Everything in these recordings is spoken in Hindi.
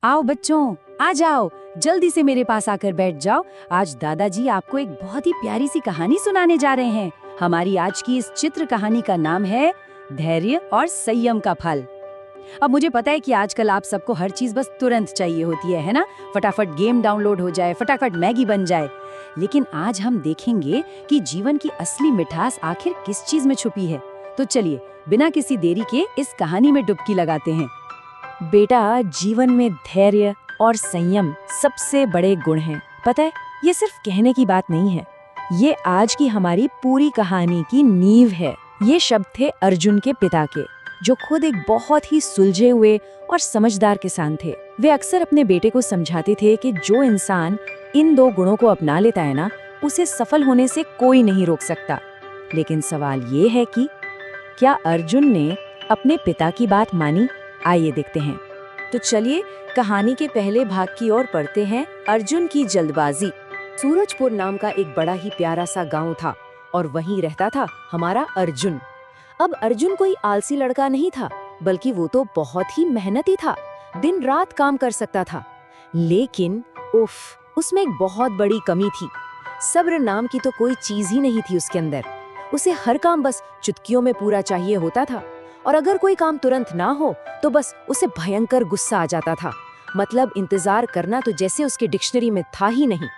आओ बच्चों, आ जाओ, जल्दी से मेरे पास आकर बैठ जाओ। आज दादाजी आपको एक बहुत ही प्यारी सी कहानी सुनाने जा रहे हैं। हमारी आज की इस चित्र कहानी का नाम है धैर्य और संयम का फल। अब मुझे पता है कि आजकल आप सबको हर चीज बस तुरंत चाहिए होती है ना? फटाफट गेम डाउनलोड हो जाए, फटाफट मैगी बन जाए। लेकिन आज हम देखेंगे कि जीवन की असली मिठास आखिर किस चीज में छुपी है। तो चलिए, बिना किसी देरी के इस कहानी में डुबकी लगाते हैं। बेटा, जीवन में धैर्य और संयम सबसे बड़े गुण हैं। पता है, ये सिर्फ कहने की बात नहीं है, ये आज की हमारी पूरी कहानी की नींव है। ये शब्द थे अर्जुन के पिता के, जो खुद एक बहुत ही सुलझे हुए और समझदार किसान थे। वे अक्सर अपने बेटे को समझाते थे कि जो इंसान इन दो गुणों को अपना लेता है ना, उसे सफल होने से कोई नहीं रोक सकता। लेकिन सवाल ये है कि क्या अर्जुन ने अपने पिता की बात मानी? आइए देखते हैं। तो चलिए कहानी के पहले भाग की ओर पढ़ते हैं। अर्जुन की जल्दबाजी। सूरजपुर नाम का एक बड़ा ही प्यारा सा गांव था और वहीं रहता था हमारा अर्जुन। अब अर्जुन कोई आलसी लड़का नहीं था, बल्कि वो तो बहुत ही मेहनती था, दिन रात काम कर सकता था। लेकिन उसमें एक बहुत बड़ी कमी थी। सब्र नाम की तो कोई चीज ही नहीं थी उसके अंदर। उसे हर काम बस चुटकियों में पूरा चाहिए होता था, और अगर कोई काम तुरंत ना हो तो बस उसे भयंकर गुस्सा आ जाता था। मतलब इंतजार करना तो जैसे उसके डिक्शनरी में था ही नहीं।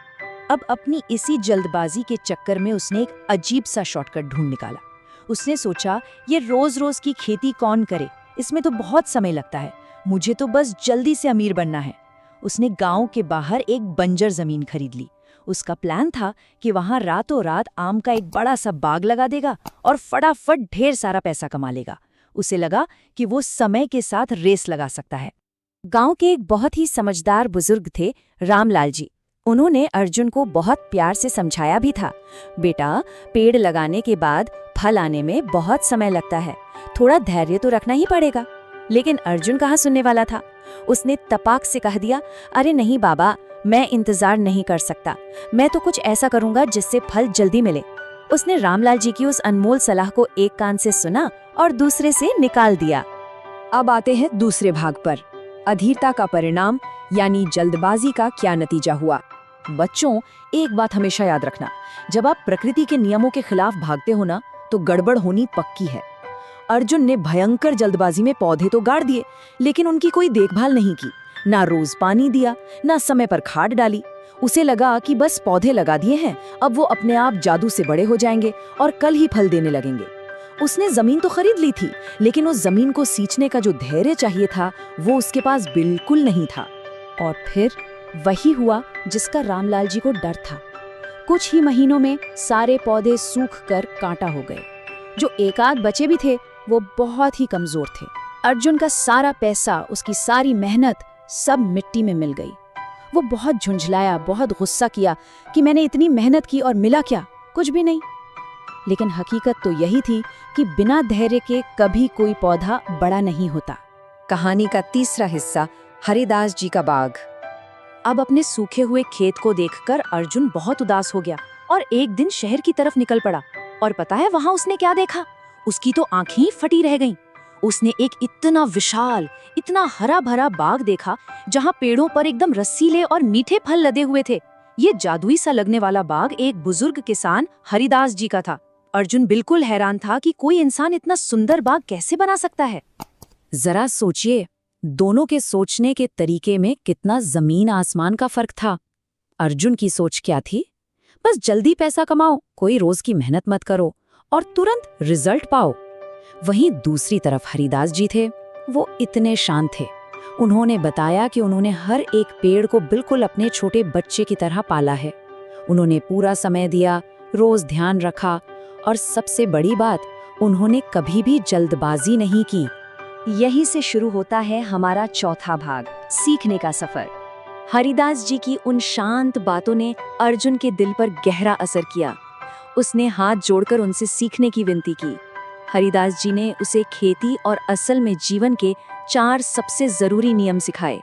अब अपनी इसी जल्दबाजी के चक्कर में उसने एक अजीब सा शॉर्टकट ढूंढ निकाला। उसने सोचा, ये रोज रोज की खेती कौन करे, इसमें तो बहुत समय लगता है, मुझे तो बस जल्दी से अमीर बनना है। उसने गांव के बाहर एक बंजर जमीन खरीद ली। उसका प्लान था कि वहां रातों रात आम का एक बड़ा सा बाग लगा देगा और फटाफट ढेर सारा पैसा कमा लेगा। उसे लगा कि वो समय के साथ रेस लगा सकता है। गांव के एक बहुत ही समझदार बुजुर्ग थे, रामलाल जी। उन्होंने अर्जुन को बहुत प्यार से समझाया भी था, बेटा, पेड़ लगाने के बाद फल आने में बहुत समय लगता है, थोड़ा धैर्य तो रखना ही पड़ेगा। लेकिन अर्जुन कहाँ सुनने वाला था। उसने तपाक से कह दिया, अरे नहीं बाबा, मैं इंतजार नहीं कर सकता, मैं तो कुछ ऐसा करूंगा जिससे फल जल्दी मिले। उसने रामलाल जी की उस अनमोल सलाह को एक कान से सुना और दूसरे से निकाल दिया। अब आते हैं दूसरे भाग पर, अधीरता का परिणाम, यानी जल्दबाजी का क्या नतीजा हुआ। बच्चों, एक बात हमेशा याद रखना, जब आप प्रकृति के नियमों के खिलाफ भागते हो ना, तो गड़बड़ होनी पक्की है। अर्जुन ने भयंकर जल्दबाजी में पौधे तो गाड़ दिए, लेकिन उनकी कोई देखभाल नहीं की, ना रोज पानी दिया, ना समय पर खाद डाली। उसे लगा कि बस पौधे लगा दिए हैं, अब वो अपने आप जादू से बड़े हो जाएंगे और कल ही फल देने लगेंगे। उसने जमीन तो खरीद ली थी, लेकिन उस जमीन को सींचने का जो धैर्य चाहिए था, वो उसके पास बिल्कुल नहीं था। और फिर वही हुआ जिसका रामलाल जी को डर था। कुछ ही महीनों में सारे पौधे सूख कर कांटा हो गए। जो एक आध बचे भी थे, वो बहुत ही कमजोर थे। अर्जुन का सारा पैसा, उसकी सारी मेहनत सब मिट्टी में मिल गई। वो बहुत झुंझलाया, बहुत गुस्सा किया कि मैंने इतनी मेहनत की और मिला क्या? कुछ भी नहीं। लेकिन हकीकत तो यही थी कि बिना धैर्य के कभी कोई पौधा बड़ा नहीं होता। कहानी का तीसरा हिस्सा, हरिदास जी का बाग। अब अपने सूखे हुए खेत को देखकर अर्जुन बहुत उदास हो गया और एक दिन शहर की तरफ निकल पड़ा। और पता है वहां उसने क्या देखा? उसकी तो आंखें ही फटी रह गईं। उसने एक इतना विशाल, इतना हरा भरा बाग देखा, जहां पेड़ों पर एकदम रसीले और मीठे फल लदे हुए थे। ये जादुई सा लगने वाला बाग एक बुजुर्ग किसान हरिदास जी का था। अर्जुन बिल्कुल हैरान था कि कोई इंसान इतना सुंदर बाग कैसे बना सकता है। जरा सोचिए, दोनों के सोचने के तरीके में कितना जमीन आसमान का फर्क था। अर्जुन की सोच क्या थी? बस जल्दी पैसा कमाओ, कोई रोज की मेहनत मत करो और तुरंत रिजल्ट पाओ। वहीं दूसरी तरफ हरिदास जी थे, वो इतने शांत थे। उन्होंने बताया कि उन्होंने हर एक पेड़ को बिल्कुल अपने छोटे बच्चे की तरह पाला है। उन्होंने पूरा समय दिया, रोज ध्यान रखा, और सबसे बड़ी बात, उन्होंने कभी भी जल्दबाजी नहीं की। यहीं से शुरू होता है हमारा चौथा भाग, सीखने का सफर। हरिदास जी की उन शांत बातों ने अर्जुन के दिल पर गहरा असर किया। उसने हाथ जोड़कर उनसे सीखने की विनती की। हरिदास जी ने उसे खेती और असल में जीवन के 4 सबसे जरूरी नियम सिखाए।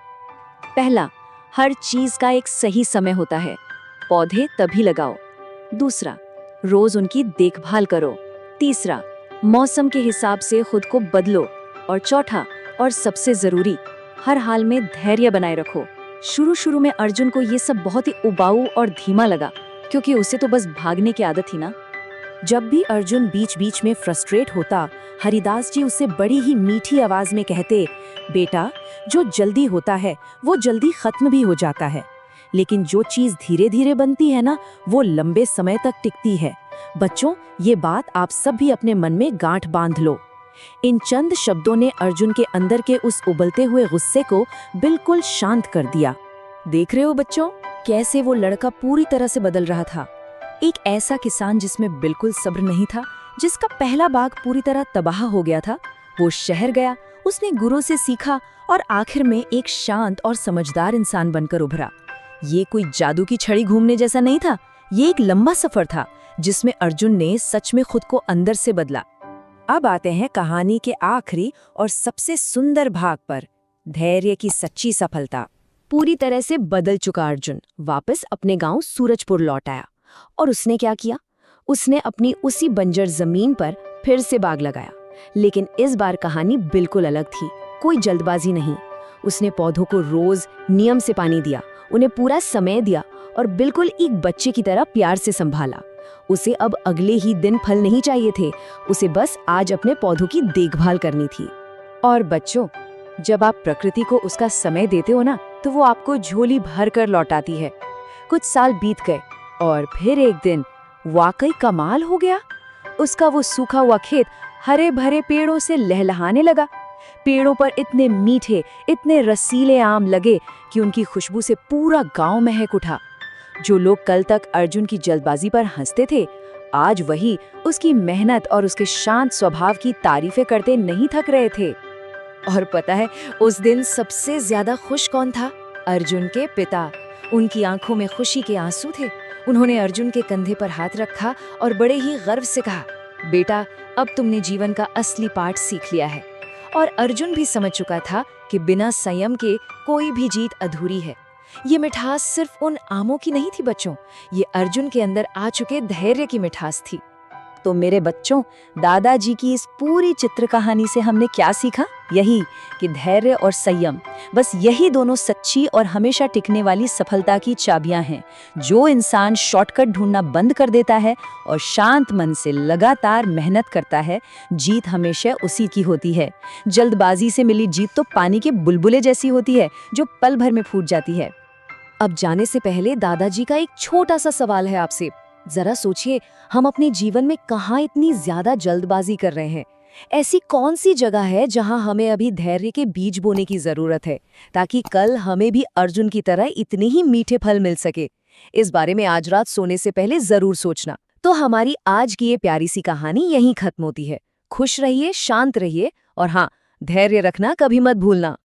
पहला, हर चीज का एक सही समय होता है, पौधे तभी लगाओ। दूसरा, रोज उनकी देखभाल करो। तीसरा, मौसम के हिसाब से खुद को बदलो। और चौथा और सबसे जरूरी, हर हाल में धैर्य बनाए रखो। शुरू शुरू में अर्जुन को ये सब बहुत ही उबाऊ और धीमा लगा, क्योंकि उसे तो बस भागने की आदत थी ना। जब भी अर्जुन बीच बीच में फ्रस्ट्रेट होता, हरिदास जी उससे बड़ी ही मीठी आवाज में कहते, बेटा, जो जल्दी होता है वो जल्दी खत्म भी हो जाता है, लेकिन जो चीज धीरे धीरे बनती है ना, वो लंबे समय तक टिकती है। बच्चों, ये बात आप सब भी अपने मन में गांठ बांध लो। इन चंद शब्दों ने अर्जुन के अंदर के उस उबलते हुए गुस्से को बिल्कुल शांत कर दिया। देख रहे हो बच्चों, कैसे वो लड़का पूरी तरह से बदल रहा था। एक ऐसा किसान जिसमें बिल्कुल सब्र नहीं था, जिसका पहला बाग पूरी तरह तबाह हो गया था, वो शहर गया, उसने गुरु से सीखा और आखिर में एक शांत और समझदार इंसान बनकर उभरा। ये कोई जादू की छड़ी घूमने जैसा नहीं था, ये एक लंबा सफर था जिसमें अर्जुन ने सच में खुद को अंदर से बदला। अब आते हैं कहानी के आखिरी और सबसे सुंदर भाग पर, धैर्य की सच्ची सफलता। पूरी तरह से बदल चुका अर्जुन वापस अपने गांव सूरजपुर लौट आया। और उसने क्या किया? उसने अपनी उसी बंजर जमीन पर फिर से बाग लगाया, लेकिन इस बार कहानी बिल्कुल अलग थी। कोई जल्दबाजी नहीं। उसने पौधों को रोज नियम से पानी दिया, उन्हें पूरा समय दिया और बिल्कुल एक बच्चे की तरह प्यार से संभाला। उसे अब अगले ही दिन फल नहीं चाहिए थे, उसे बस आज अपने पौधों की देखभाल करनी थी। और बच्चों, जब आप प्रकृति को उसका समय देते हो ना, तो वो आपको झोली भर कर लौटाती है। कुछ साल बीत गए और फिर एक दिन वाकई कमाल हो गया। उसका वो सूखा हुआ खेत हरे भरे पेड़ों से लहलहाने लगा। पेड़ों पर इतने मीठे, इतने रसीले आम लगे कि उनकी खुशबू से पूरा गांव महक उठा। जो लोग कल तक अर्जुन की जल्दबाजी पर हंसते थे, आज वही उसकी मेहनत और उसके शांत स्वभाव की तारीफें करते नहीं थक रहे थे। और पता है, उस दिन सबसे ज्यादा खुश कौन था? अर्जुन के पिता। उनकी आंखों में खुशी के आंसू थे। उन्होंने अर्जुन के कंधे पर हाथ रखा और बड़े ही गर्व से कहा, बेटा, अब तुमने जीवन का असली पाठ सीख लिया है। और अर्जुन भी समझ चुका था कि बिना संयम के कोई भी जीत अधूरी है। ये मिठास सिर्फ उन आमों की नहीं थी बच्चों, ये अर्जुन के अंदर आ चुके धैर्य की मिठास थी। तो मेरे बच्चों, दादाजी की इस पूरी चित्र कहानी से हमने क्या सीखा? यही कि धैर्य और संयम, बस यही दोनों सच्ची और हमेशा टिकने वाली सफलता की चाबियां हैं। जो इंसान शॉर्टकट ढूंढना बंद कर देता है और शांत मन से लगातार मेहनत करता है, जीत हमेशा उसी की होती है। जल्दबाजी से मिली जीत तो पानी के बुलबुले जैसी होती है, जो पल भर में फूट जाती है। अब जाने से पहले दादाजी का एक छोटा सा सवाल है आपसे। जरा सोचिए, हम अपने जीवन में कहाँ इतनी ज्यादा जल्दबाजी कर रहे हैं? ऐसी कौन सी जगह है जहां हमें अभी धैर्य के बीज बोने की जरूरत है, ताकि कल हमें भी अर्जुन की तरह इतने ही मीठे फल मिल सके? इस बारे में आज रात सोने से पहले जरूर सोचना। तो हमारी आज की ये प्यारी सी कहानी यहीं खत्म होती है। खुश रहिए, शांत रहिए और हाँ, धैर्य रखना कभी मत भूलना।